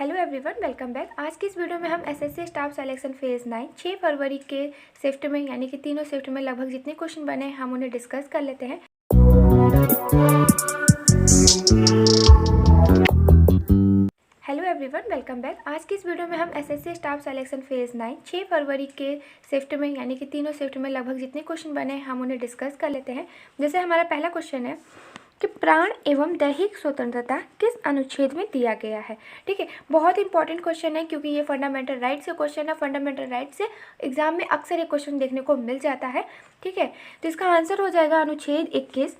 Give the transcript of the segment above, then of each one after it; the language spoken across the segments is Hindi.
Hello everyone, welcome back. आज की इस वीडियो में हम एसएससी स्टाफ सिलेक्शन फेज़ 9 6 फरवरी के शिफ्ट में यानी कि तीनों शिफ्ट में लगभग जितने क्वेश्चन बने हैं हम उन्हें डिस्कस कर लेते हैं। Hello everyone, welcome back. आज की इस वीडियो में हम एसएससी स्टाफ सिलेक्शन फेज़ 9 6 फरवरी के शिफ्ट में यानी कि तीनों शिफ्ट में लगभग जितने क्वेश्चन बने हैं हम उन्हें डिस्कस कर लेते हैं। जैसे हमारा पहला क्वेश्चन है कि प्राण एवं दैहिक स्वतंत्रता किस अनुच्छेद में दिया गया है। ठीक है, बहुत इंपॉर्टेंट क्वेश्चन है क्योंकि ये फंडामेंटल राइट से क्वेश्चन है। फंडामेंटल राइट से एग्जाम में अक्सर ये क्वेश्चन देखने को मिल जाता है। ठीक है, तो इसका आंसर हो जाएगा अनुच्छेद 21।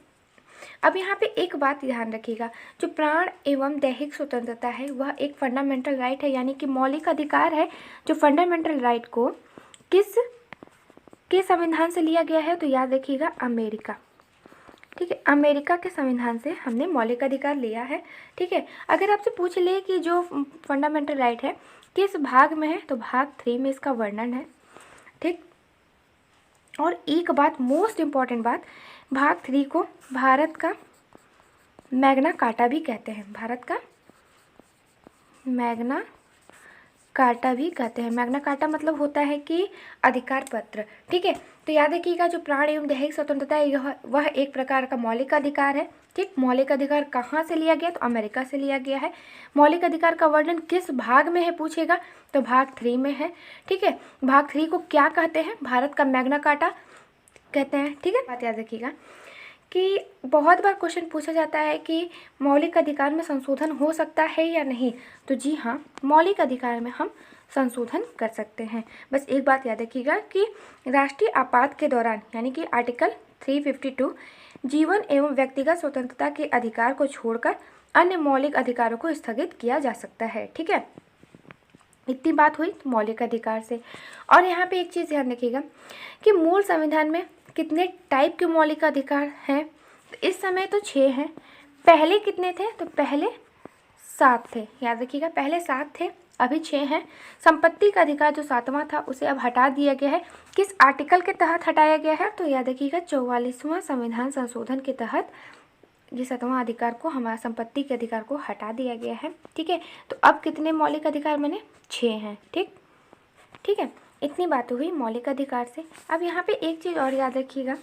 अब यहाँ पे एक बात ध्यान रखिएगा, जो प्राण एवं दैहिक स्वतंत्रता है वह एक फंडामेंटल राइट है, यानी कि मौलिक अधिकार है। जो फंडामेंटल राइट को किस संविधान से लिया गया है, तो याद रखिएगा अमेरिका। ठीक है, अमेरिका के संविधान से हमने मौलिक अधिकार लिया है। ठीक है, अगर आपसे पूछ ले कि जो फंडामेंटल राइट है किस भाग में है, तो भाग 3 में इसका वर्णन है। ठीक, और एक बात, मोस्ट इम्पॉर्टेंट बात, भाग 3 को भारत का मैग्ना कार्टा भी कहते हैं। भारत का मैग्ना कार्टा भी कहते हैं। मैग्ना कार्टा मतलब होता है कि अधिकार पत्र। ठीक है, तो याद रखिएगा जो प्राण एवं दैहिक स्वतंत्रता है वह एक प्रकार का मौलिक अधिकार है। ठीक, मौलिक अधिकार कहाँ से लिया गया, तो अमेरिका से लिया गया है। मौलिक अधिकार का वर्णन किस भाग में है पूछेगा, तो भाग 3 में है। ठीक है, भाग 3 को क्या कहते हैं, भारत का मैग्ना कार्टा कहते हैं। ठीक है, बात याद रखिएगा कि बहुत बार क्वेश्चन पूछा जाता है कि मौलिक अधिकार में संशोधन हो सकता है या नहीं, तो जी हाँ, मौलिक अधिकार में हम संशोधन कर सकते हैं। बस एक बात याद रखिएगा कि राष्ट्रीय आपात के दौरान यानी कि आर्टिकल 352 जीवन एवं व्यक्तिगत स्वतंत्रता के अधिकार को छोड़कर अन्य मौलिक अधिकारों को स्थगित किया जा सकता है। ठीक है, इतनी बात हुई मौलिक अधिकार से। और यहाँ पे एक चीज़ ध्यान रखिएगा कि मूल संविधान में कितने टाइप के मौलिक अधिकार हैं, तो इस समय तो 6 हैं। पहले कितने थे, तो पहले 7 थे। याद रखिएगा, पहले 7 थे, अभी 6 हैं। संपत्ति का अधिकार जो 7वां था उसे अब हटा दिया गया है। किस आर्टिकल के तहत हटाया गया है, तो याद रखिएगा 44वां संविधान संशोधन के तहत ये 7वां अधिकार को, हमारा संपत्ति के अधिकार को हटा दिया गया है। ठीक है, तो अब कितने मौलिक अधिकार बने, 6 हैं। ठीक है, इतनी बात हुई मौलिक अधिकार से। अब यहाँ पे एक चीज़ और याद रखिएगा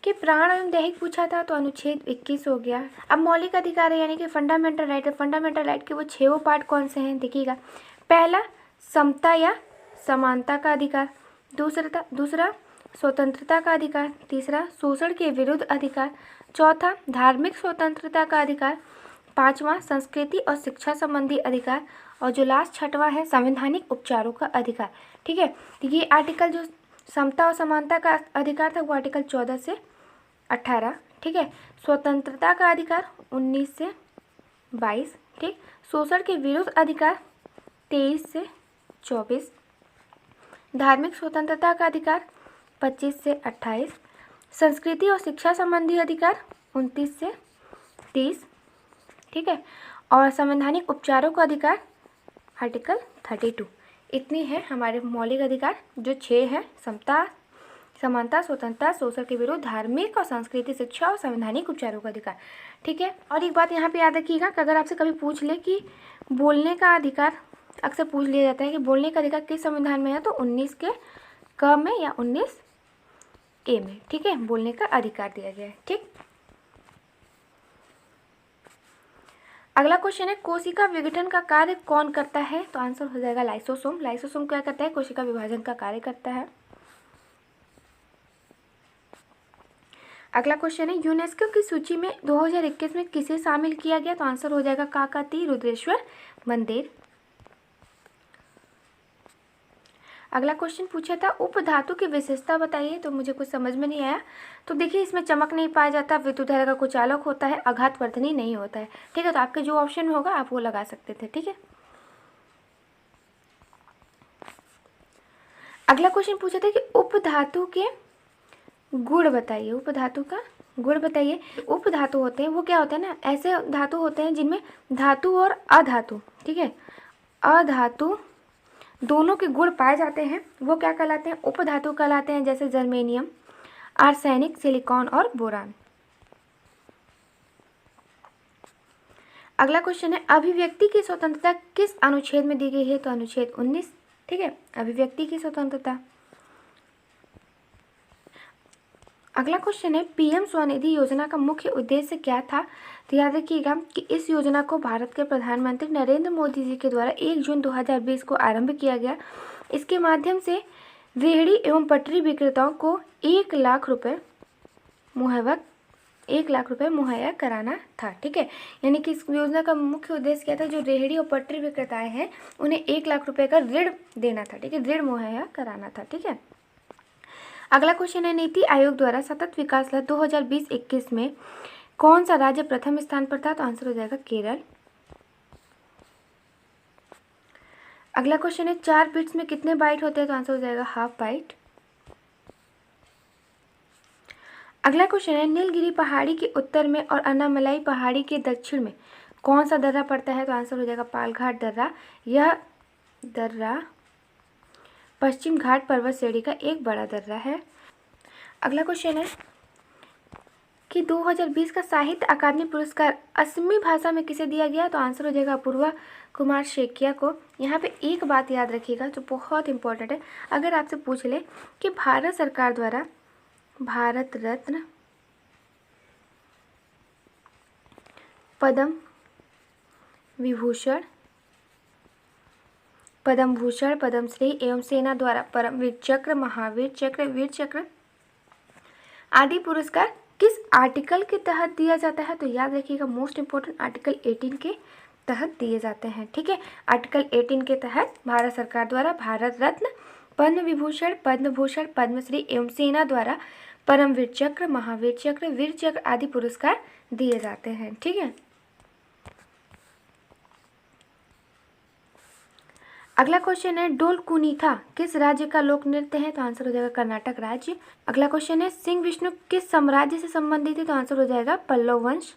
कि प्राण एवं दैहिक पूछा था तो अनुच्छेद 21 हो गया। अब मौलिक अधिकार है यानी कि फंडामेंटल राइट है। फंडामेंटल राइट के वो 6 पार्ट कौन से हैं, देखिएगा। पहला, समता या समानता का अधिकार। दूसरा स्वतंत्रता का अधिकार। तीसरा, शोषण के विरुद्ध अधिकार। चौथा, धार्मिक स्वतंत्रता का अधिकार। 5वां, संस्कृति और शिक्षा संबंधी अधिकार। और जो लास्ट 6वां है, संवैधानिक उपचारों का अधिकार। ठीक है, तो ये आर्टिकल जो समता और समानता का अधिकार था वो आर्टिकल 14 से 18। ठीक है, स्वतंत्रता का अधिकार 19 से 22। ठीक, शोषण के विरुद्ध अधिकार 23 से 24। धार्मिक स्वतंत्रता का अधिकार 25 से 28। संस्कृति और शिक्षा संबंधी अधिकार 29 से 30। ठीक है, और संवैधानिक उपचारों का अधिकार आर्टिकल 32। इतनी है हमारे मौलिक अधिकार जो 6 हैं, समता, समानता, स्वतंत्रता, शोषण के विरुद्ध, धार्मिक और सांस्कृतिक शिक्षा और संवैधानिक उपचारों का अधिकार। ठीक है, और एक बात यहाँ पे याद रखिएगा कि अगर आपसे कभी पूछ ले कि बोलने का अधिकार, अक्सर पूछ लिया जाता है कि बोलने का अधिकार किस संविधान में है, तो 19 के क में या 19 ए में। ठीक है, बोलने का अधिकार दिया गया है। ठीक, अगला क्वेश्चन है कोशिका विघटन का कार्य कौन करता है, तो आंसर हो जाएगा लाइसोसोम। लाइसोसोम क्या करता है, कोशिका विभाजन का कार्य करता है। अगला क्वेश्चन है यूनेस्को की सूची में 2021 में किसे शामिल किया गया, तो आंसर हो जाएगा काकतीय रुद्रेश्वर मंदिर। अगला क्वेश्चन पूछा था उपधातु की विशेषता बताइए, तो मुझे कुछ समझ में नहीं आया। तो देखिए, इसमें चमक नहीं पाया जाता, विद्युत धारा का कुचालक होता है, आघातवर्धनी नहीं होता है। ठीक है, तो आपके जो ऑप्शन में होगा आप वो लगा सकते थे। ठीक है, अगला क्वेश्चन पूछा था कि उपधातु के गुण बताइए। उपधातु का गुण बताइए। उपधातु होते हैं वो क्या होते हैं ना, ऐसे धातु होते हैं जिनमें धातु और अधातु, ठीक है, अधातु दोनों के गुण पाए जाते हैं, वो क्या कहलाते हैं, उपधातु कहलाते हैं। जैसे जर्मेनियम, आर्सेनिक, सिलिकॉन और बोरान। अगला क्वेश्चन है अभिव्यक्ति की स्वतंत्रता किस अनुच्छेद में दी गई है? तो अनुच्छेद 19। ठीक है, अभिव्यक्ति की स्वतंत्रता। अगला क्वेश्चन है पीएम स्वनिधि योजना का मुख्य उद्देश्य क्या था? तो याद रखिएगा कि इस योजना को भारत के प्रधानमंत्री नरेंद्र मोदी जी के द्वारा 1 जून 2020 को आरंभ किया गया। इसके माध्यम से रेहड़ी एवं पटरी विक्रेताओं को 1 लाख रुपए मुहैया कराना था। ठीक है, यानी कि इस योजना का मुख्य उद्देश्य क्या था? जो रेहड़ी और पटरी विक्रेताएं हैं उन्हें 1 लाख रुपए का ऋण देना था। ठीक है, ऋण मुहैया कराना था। ठीक है, अगला क्वेश्चन है नीति आयोग द्वारा सतत विकास लक्ष्य 2020-21 में कौन सा राज्य प्रथम स्थान पर था? तो आंसर हो जाएगा केरल। अगला क्वेश्चन है 4 बिट्स में कितने बाइट होते हैं? तो आंसर हो जाएगा हाफ बाइट। अगला क्वेश्चन है नीलगिरी पहाड़ी के उत्तर में और अन्नामलाई पहाड़ी के दक्षिण में कौन सा दर्रा पड़ता है? तो आंसर हो जाएगा पालघाट दर्रा। यह दर्रा पश्चिम घाट पर्वत श्रेणी का एक बड़ा दर्रा है। अगला क्वेश्चन है कि 2020 का साहित्य अकादमी पुरस्कार असमी भाषा में किसे दिया गया? तो आंसर हो जाएगा अपूर्वा कुमार शेकिया को। यहाँ पे एक बात याद रखिएगा जो बहुत इंपॉर्टेंट है, अगर आपसे पूछ ले कि भारत सरकार द्वारा भारत रत्न, पद्म विभूषण, पद्म भूषण, पद्मश्री एवं सेना द्वारा परमवीर चक्र, महावीर चक्र, वीर चक्र आदि पुरस्कार किस आर्टिकल के तहत दिया जाता है? तो याद रखिएगा मोस्ट इंपोर्टेंट आर्टिकल 18 के तहत दिए जाते हैं। ठीक है, आर्टिकल 18 के तहत भारत सरकार द्वारा भारत रत्न, पद्म विभूषण, पद्म भूषण, पद्मश्री एवं सेना द्वारा परमवीर चक्र, महावीर चक्र, वीर चक्र आदि पुरस्कार दिए जाते हैं। ठीक है, अगला क्वेश्चन है डोल कुनीथा किस राज्य का लोक नृत्य है? तो आंसर हो जाएगा कर्नाटक राज्य। अगला क्वेश्चन है सिंह विष्णु किस साम्राज्य से संबंधित है? तो आंसर हो जाएगा पल्लव वंश।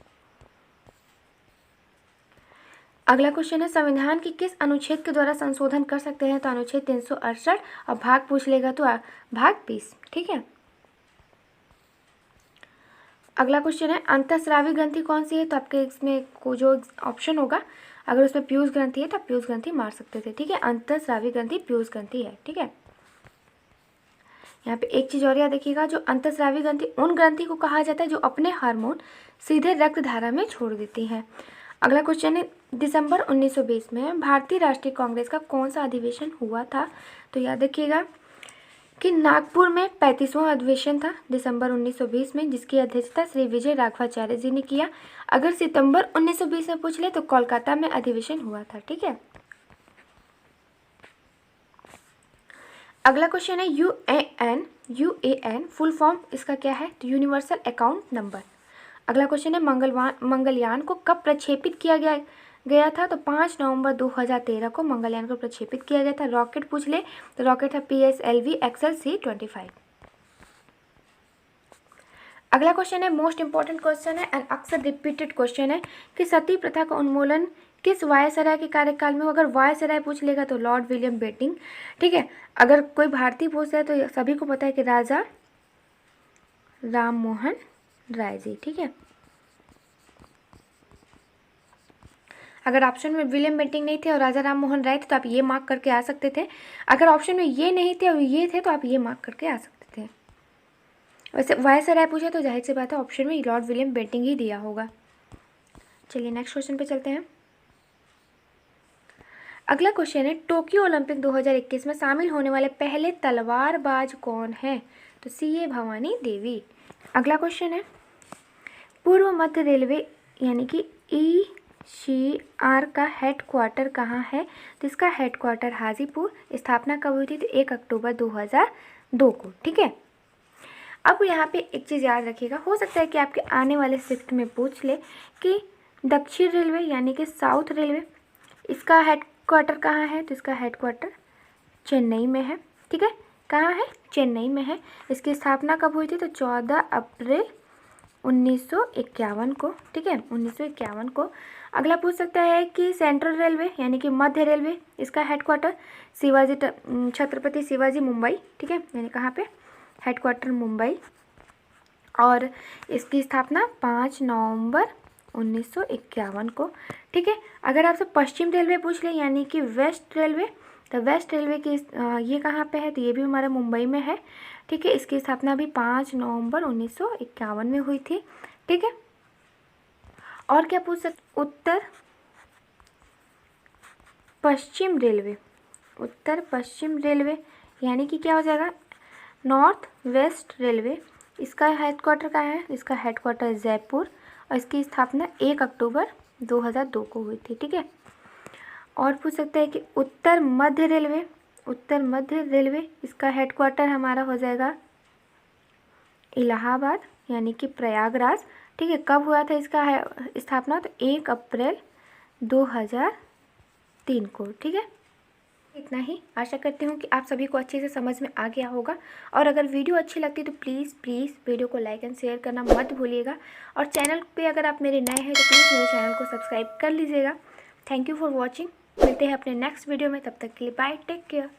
अगला क्वेश्चन है संविधान की किस अनुच्छेद के द्वारा संशोधन कर सकते हैं? तो अनुच्छेद 368 और भाग पूछ लेगा तो भाग 20। ठीक है, अगला क्वेश्चन है अंतःस्रावी ग्रंथि कौन सी है? तो आपके इसमें को जो ऑप्शन होगा अगर उसमें पीयूष ग्रंथि है तो आप पीयूष ग्रंथि मार सकते थे। ठीक है, अंतःस्रावी ग्रंथि पीयूष ग्रंथि है। ठीक है, यहाँ पे एक चीज और याद रखिएगा, जो अंतःस्रावी ग्रंथि उन ग्रंथि को कहा जाता है जो अपने हार्मोन सीधे रक्त धारा में छोड़ देती हैं। अगला क्वेश्चन है दिसंबर 1920 में भारतीय राष्ट्रीय कांग्रेस का कौन सा अधिवेशन हुआ था? तो याद रखिएगा कि नागपुर में 35वां अधिवेशन था दिसंबर 1920 में, जिसकी अध्यक्षता श्री विजय राघवाचार्य जी ने किया। अगर सितंबर 1920 में पूछ ले तो कोलकाता में अधिवेशन हुआ था। ठीक है, अगला क्वेश्चन है यूएएन फुल फॉर्म इसका क्या है? तो यूनिवर्सल अकाउंट नंबर। अगला क्वेश्चन है मंगलयान को कब प्रक्षेपित किया गया था? तो 5 नवंबर 2013 को मंगलयान को प्रक्षेपित किया गया था। रॉकेट पूछ ले तो रॉकेट है PSLV XLC-25। अगला क्वेश्चन है मोस्ट इंपॉर्टेंट क्वेश्चन है एंड अक्सर रिपीटेड क्वेश्चन है कि सती प्रथा का उन्मूलन किस वायसराय के कार्यकाल में? अगर वायसराय पूछ लेगा तो लॉर्ड विलियम बेंटिंक। ठीक है, अगर कोई भारतीय पूछ रहा है तो सभी को पता है कि राजा राम मोहन राय जी। ठीक है, अगर ऑप्शन में विलियम बेंटिंक नहीं थे और राजा राम मोहन राय थे तो आप ये मार्क करके आ सकते थे। अगर ऑप्शन में ये नहीं थे और ये थे तो आप ये मार्क करके आ सकते थे। वैसे वायसराय पूछा तो जाहिर सी बात है ऑप्शन में लॉर्ड विलियम बेंटिंक ही दिया होगा। चलिए नेक्स्ट क्वेश्चन पे चलते हैं। अगला क्वेश्चन है टोक्यो ओलंपिक 2021 में शामिल होने वाले पहले तलवारबाज कौन है? तो CA भवानी देवी। अगला क्वेश्चन है पूर्व मध्य रेलवे यानी कि ECR का हेडक्वार्टर कहाँ है? तो इसका हेडक्वार्टर हाजीपुर। स्थापना कब हुई थी? तो 1 अक्टूबर 2002 को। ठीक है, अब यहाँ पे एक चीज़ याद रखिएगा, हो सकता है कि आपके आने वाले शिफ्ट में पूछ ले कि दक्षिण रेलवे यानी कि साउथ रेलवे इसका हेडक्वार्टर कहाँ है? तो इसका हेडक्वार्टर चेन्नई में है। ठीक है, कहाँ है? चेन्नई में है। इसकी स्थापना कब हुई थी? तो 14 अप्रैल 1951 को। ठीक है, 1951 को। अगला पूछ सकता है कि सेंट्रल रेलवे यानी कि मध्य रेलवे इसका हेडक्वार्टर छत्रपति शिवाजी मुंबई। ठीक है, यानी कहाँ पे? हेडक्वार्टर मुंबई। और इसकी स्थापना 5 नवंबर 1951 को। ठीक है, अगर आपसे पश्चिम रेलवे पूछ ले यानी कि वेस्ट रेलवे, तो वेस्ट रेलवे की ये कहाँ पे है, तो ये भी हमारा मुंबई में है। ठीक है, इसकी स्थापना भी 5 नवंबर 1951 में हुई थी। ठीक है, और क्या पूछ सकते, उत्तर पश्चिम रेलवे, उत्तर पश्चिम रेलवे यानी कि क्या हो जाएगा, नॉर्थ वेस्ट रेलवे। इसका हेडक्वार्टर कहाँ है, इसका हेडक्वार्टर जयपुर और इसकी स्थापना 1 अक्टूबर 2002 को हुई थी। ठीक है, और पूछ सकते हैं कि उत्तर मध्य रेलवे, उत्तर मध्य रेलवे इसका हेडक्वार्टर हमारा हो जाएगा इलाहाबाद यानी कि प्रयागराज। ठीक है, कब हुआ था इसका स्थापना, तो 1 अप्रैल 2003 को। ठीक है, इतना ही। आशा करती हूँ कि आप सभी को अच्छे से समझ में आ गया होगा, और अगर वीडियो अच्छी लगती है तो प्लीज़ वीडियो को लाइक एंड शेयर करना मत भूलिएगा, और चैनल पे अगर आप मेरे नए हैं तो प्लीज़ मेरे चैनल को सब्सक्राइब कर लीजिएगा। Thank you for watching. मिलते हैं अपने नेक्स्ट वीडियो में, तब तक के लिए बाय, टेक केयर।